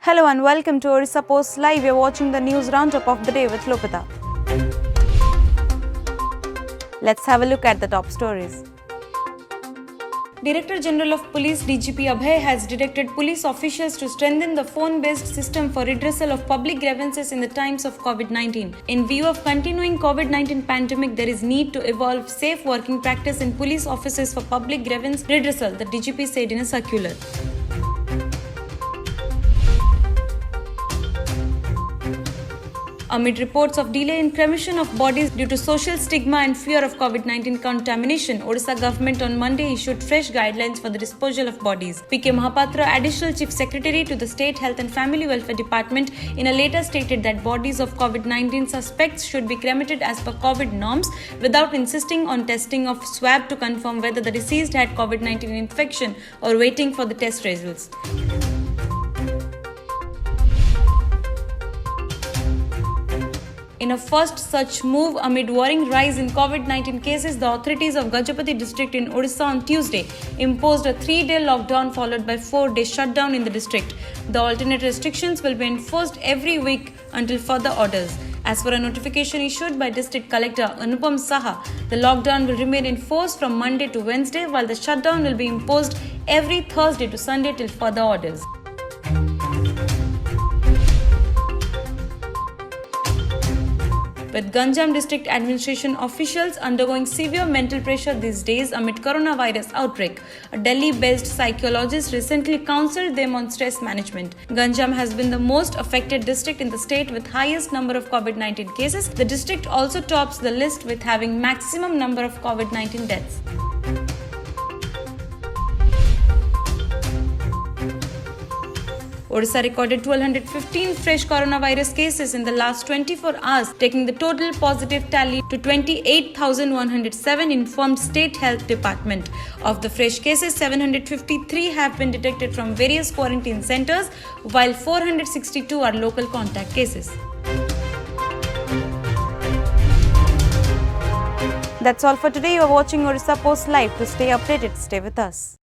Hello and welcome to Orissa Post Live. We are watching the news roundup of the day with Lopita. Let's have a look at the top stories. Director General of Police DGP Abhay has directed police officials to strengthen the phone-based system for redressal of public grievances in the times of COVID-19. In view of continuing COVID-19 pandemic, there is need to evolve safe working practice in police offices for public grievance redressal, the DGP said in a circular. Amid reports of delay in cremation of bodies due to social stigma and fear of COVID-19 contamination, Odisha government on Monday issued fresh guidelines for the disposal of bodies. PK Mahapatra, Additional Chief Secretary to the State Health and Family Welfare Department, in a letter stated that bodies of COVID-19 suspects should be cremated as per COVID norms without insisting on testing of swab to confirm whether the deceased had COVID-19 infection or waiting for the test results. In a first such move amid worrying rise in COVID-19 cases, the authorities of Gajapati district in Odisha on Tuesday imposed a 3-day lockdown followed by 4-day shutdown in the district. The alternate restrictions will be enforced every week until further orders. As per a notification issued by District Collector Anupam Saha, the lockdown will remain in force from Monday to Wednesday, while the shutdown will be imposed every Thursday to Sunday till further orders. With Ganjam district administration officials undergoing severe mental pressure these days amid coronavirus outbreak, a Delhi-based psychologist recently counseled them on stress management. Ganjam has been the most affected district in the state with highest number of COVID-19 cases. The district also tops the list with having maximum number of COVID-19 deaths. Odisha recorded 1,215 fresh coronavirus cases in the last 24 hours, taking the total positive tally to 28,107, informed State Health Department. Of the fresh cases, 753 have been detected from various quarantine centers, while 462 are local contact cases. That's all for today. You are watching Orissa Post Live. To stay updated, stay with us.